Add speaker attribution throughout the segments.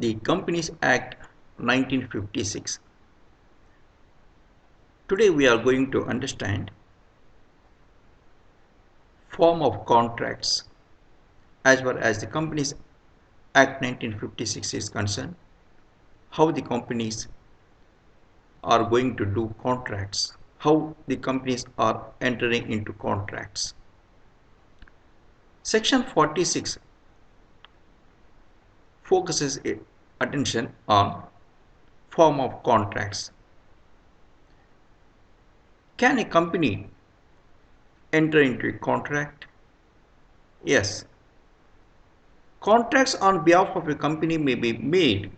Speaker 1: the Companies Act 1956. Today we are going to understand form of contracts as far as the Companies Act 1956 is concerned, how the companies are going to do contracts, how the companies are entering into contracts. Section 46 focuses attention on form of contracts. Can a company enter into a contract? Yes. Contracts on behalf of a company may be made.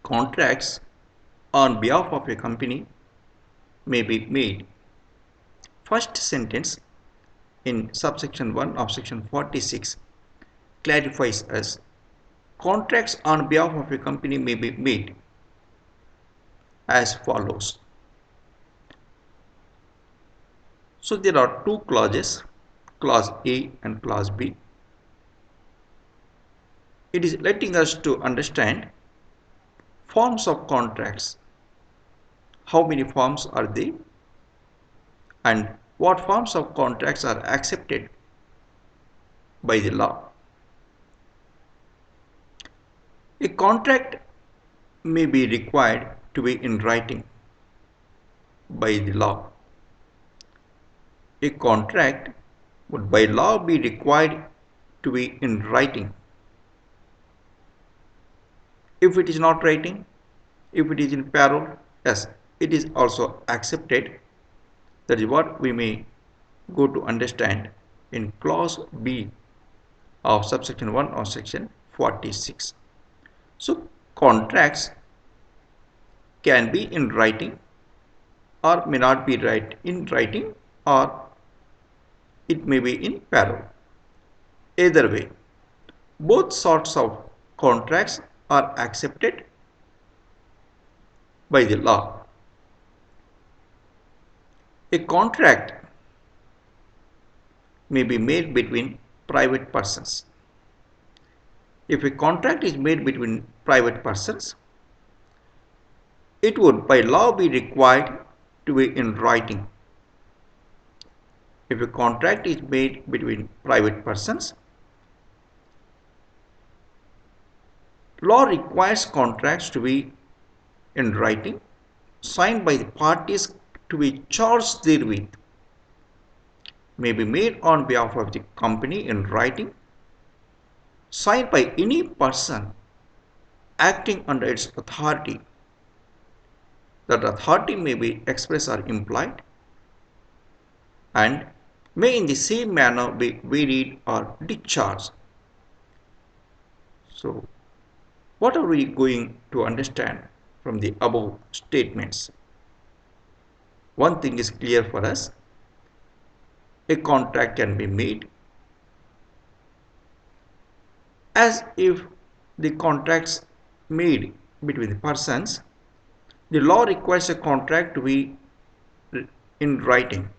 Speaker 1: Contracts on behalf of a company may be made. First sentence in subsection 1 of section 46 clarifies as contracts on behalf of a company may be made as follows. So there are two clauses, clause A and clause B. It is letting us to understand forms of contracts. How many forms are they? And what forms of contracts are accepted by the law? A contract may be required to be in writing by the law. A contract would by law be required to be in writing. If it is not writing, if it is in parole, yes, it is also accepted. That is what we may go to understand in clause B of subsection 1 of section 46. So contracts can be in writing or may not be in writing, or it may be in parole. Either way, both sorts of contracts are accepted by the law. A contract may be made between private persons. If a contract is made between private persons, it would by law be required to be in writing. If a contract is made between private persons, law requires contracts to be in writing, signed by the parties to be charged therewith, may be made on behalf of the company in writing, signed by any person acting under its authority. That authority may be express or implied, and may in the same manner be varied or discharged. So, what are we going to understand from the above statements? One thing is clear for us: a contract can be made as if the contracts made between the persons. The law requires a contract to be in writing.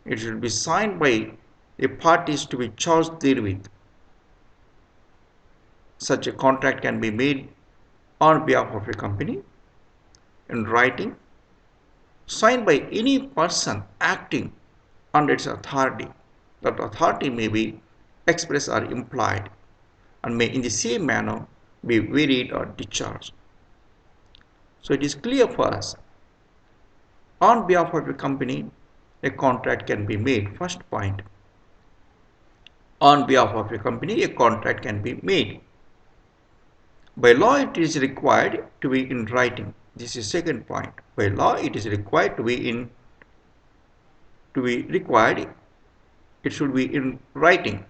Speaker 1: It should be signed by the parties to be charged therewith. Such a contract can be made on behalf of a company in writing, signed by any person acting under its authority. That authority may be express or implied, and may in the same manner be varied or discharged. So it is clear for us, on behalf of a company, a contract can be made. First point, on behalf of a company, a contract can be made. By law, it is required to be in writing. This is second point. By law, it is required it should be in writing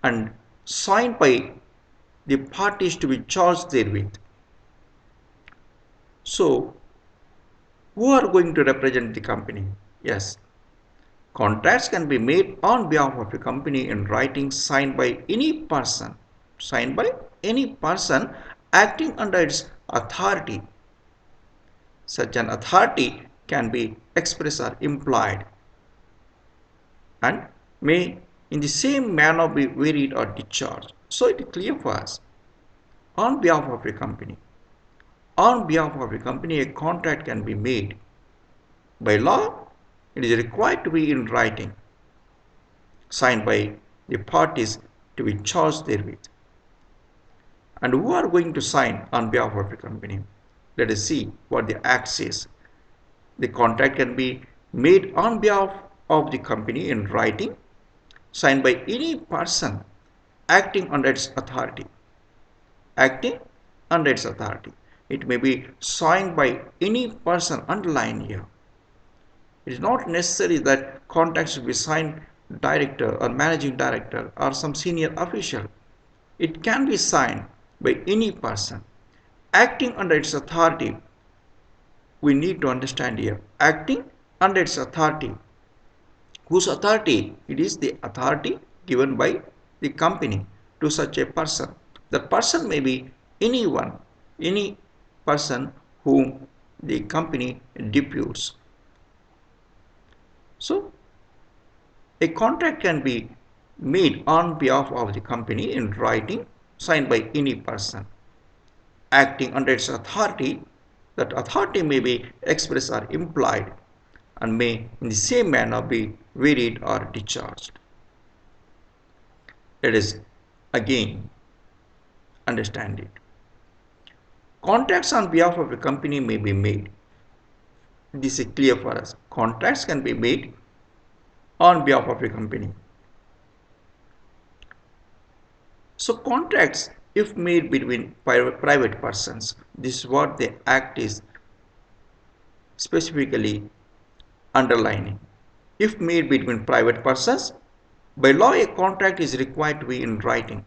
Speaker 1: and signed by the parties to be charged therewith. So, who are going to represent the company? Yes, contracts can be made on behalf of a company in writing, signed by any person acting under its authority. Such an authority can be express or implied, and may in the same manner be varied or discharged. So it is clear for us. On behalf of a company, a contract can be made. By law, it is required to be in writing, signed by the parties to be charged therewith. And who are going to sign on behalf of a company? Let us see what the Act says. The contract can be made on behalf of the company in writing, signed by any person acting under its authority. Acting under its authority. It may be signed by any person underlined here. It is not necessary that contracts should be signed director or managing director or some senior official. It can be signed by any person acting under its authority. We need to understand here, acting under its authority. Whose authority? It is the authority given by the company to such a person. The person may be anyone, any person whom the company deputes. So, a contract can be made on behalf of the company in writing, signed by any person acting under its authority. That authority may be expressed or implied and may in the same manner be varied or discharged. Let us again understand it. Contracts on behalf of a company may be made. This is clear for us. Contracts can be made on behalf of a company. So contracts, if made between private persons, this is what the Act is specifically underlining. If made between private persons, by law a contract is required to be in writing.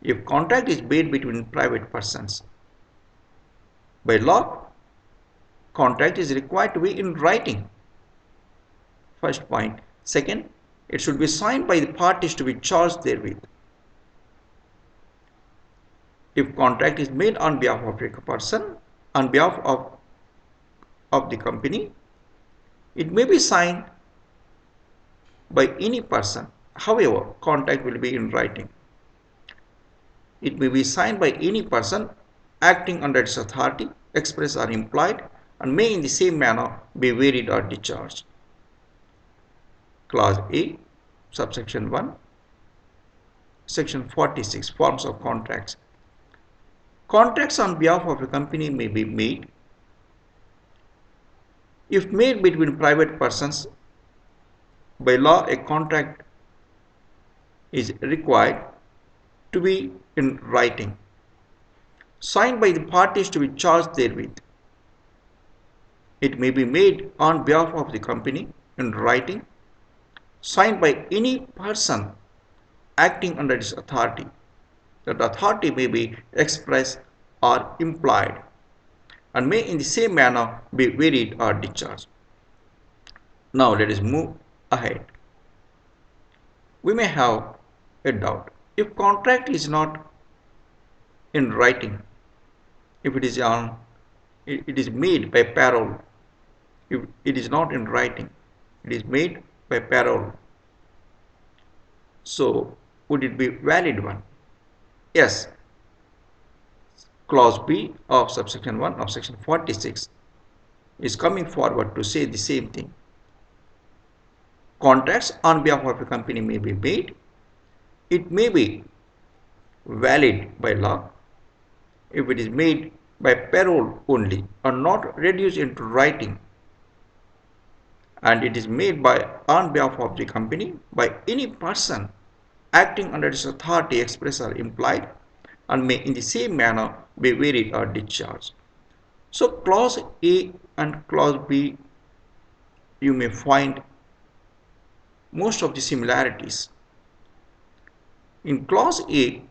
Speaker 1: If contract is made between private persons, by law contract is required to be in writing. First point. Second, it should be signed by the parties to be charged therewith. If contract is made on behalf of a person, on behalf of the company, it may be signed by any person. However, contract will be in writing. It may be signed by any person acting under its authority, express or implied, and may in the same manner be varied or discharged. Clause A, subsection 1, section 46, forms of contracts. Contracts on behalf of a company may be made. If made between private persons, by law a contract is required to be in writing, signed by the parties to be charged therewith. It may be made on behalf of the company in writing, signed by any person acting under its authority. That authority may be expressed or implied and may in the same manner be varied or discharged. Now let us move ahead. We may have a doubt. If contract is not in writing, if it is made by parole, if it is not in writing, it is made by parole, so would it be valid one? Yes. Clause B of subsection 1 of section 46 is coming forward to say the same thing. Contracts on behalf of a company may be made. It may be valid by law if it is made by parole only or not reduced into writing, and it is made on behalf of the company by any person acting under its authority, express or implied, and may in the same manner be varied or discharged. So clause A and clause B, you may find most of the similarities. In clause A,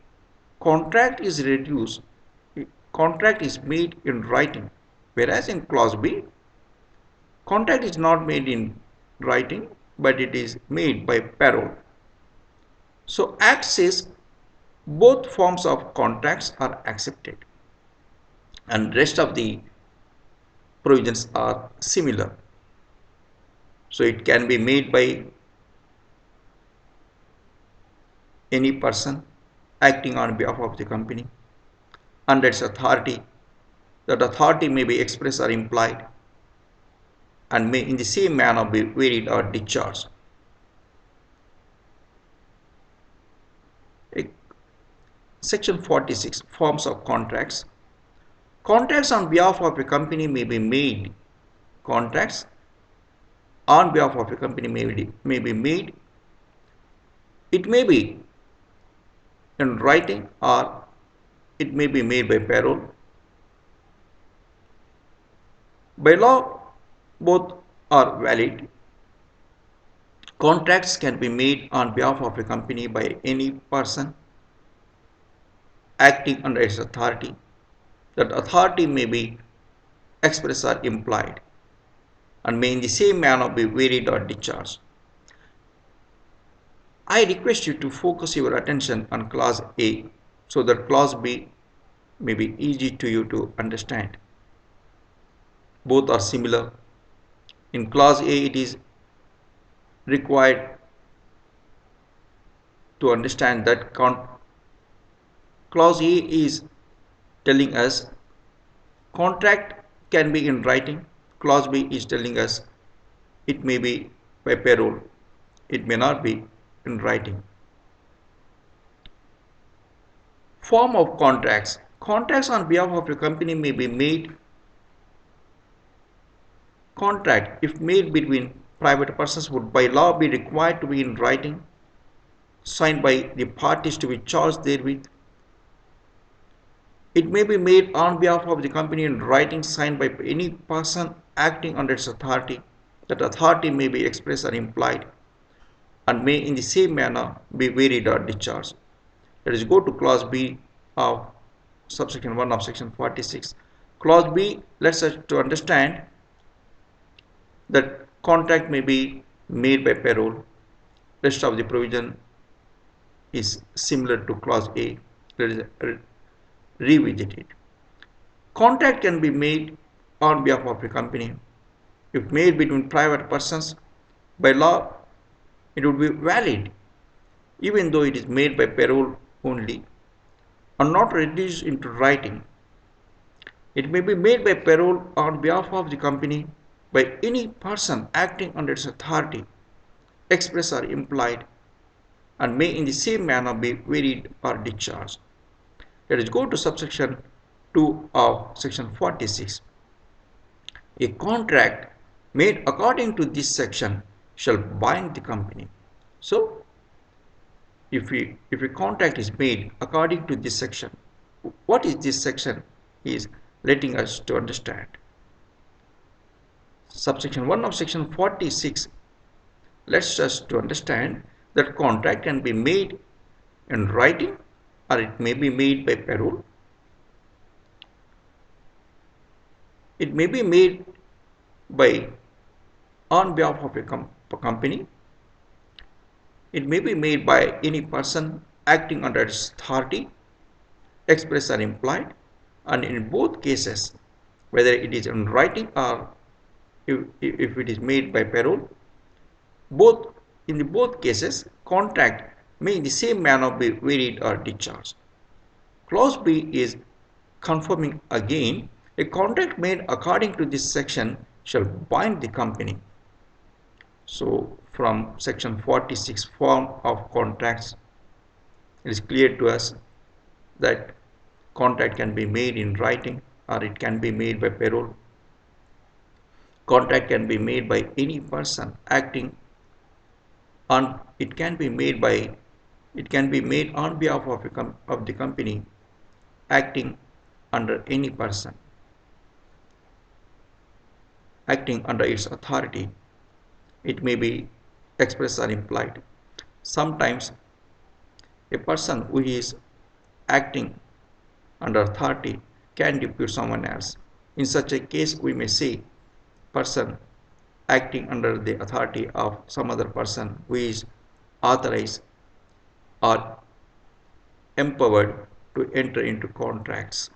Speaker 1: contract is made in writing, whereas in clause B, contract is not made in writing, but it is made by parole. So Act says both forms of contracts are accepted and rest of the provisions are similar. So it can be made by any person acting on behalf of the company under its authority. That authority may be expressed or implied and may in the same manner be varied or discharged. Section 46, Forms of Contracts. Contracts on behalf of a company may be made. Contracts on behalf of a company may be made. It may be in writing or it may be made by payroll. By law, both are valid. Contracts can be made on behalf of a company by any person acting under its authority. That authority may be expressed or implied and may in the same manner be varied or discharged. I request you to focus your attention on clause A so that clause B may be easy to you to understand. Both are similar. In clause A, it is required to understand that clause A is telling us contract can be in writing. Clause B is telling us it may be by payroll. It may not be in writing. Form of contracts. Contracts on behalf of a company may be made. Contract, if made between private persons, would by law be required to be in writing, signed by the parties to be charged therewith. It may be made on behalf of the company in writing, signed by any person acting under its authority. That authority may be expressed or implied and may in the same manner be varied or discharged. Let us go to clause B of subsection 1 of section 46. Clause B lets us to understand that contract may be made by payroll. Rest of the provision is similar to clause A. Let us revisit it. Contract can be made on behalf of a company. If made between private persons, by law it would be valid even though it is made by payroll only and not reduced into writing. It may be made by payroll on behalf of the company by any person acting under its authority, express or implied, and may in the same manner be varied or discharged. Let us go to subsection 2 of section 46. A contract made according to this section shall bind the company. So, if a contract is made according to this section, what is this section is letting us to understand? Subsection 1 of section 46 lets us to understand that contract can be made in writing or it may be made by payroll. It may be made by on behalf of a company. It may be made by any person acting under its authority, express or implied, and in both cases, whether it is in writing or if it is made by payroll, in both cases, contract may in the same manner be varied or discharged. Clause B is confirming again, a contract made according to this section shall bind the company. So from section 46 form of contracts, it is clear to us that contract can be made in writing or it can be made by payroll. Contract can be made by any person acting on, it can be made on behalf of the company acting under any person acting under its authority. It may be expressed or implied. Sometimes a person who is acting under authority can depute someone else. In such a case, we may say person acting under the authority of some other person who is authorized or empowered to enter into contracts.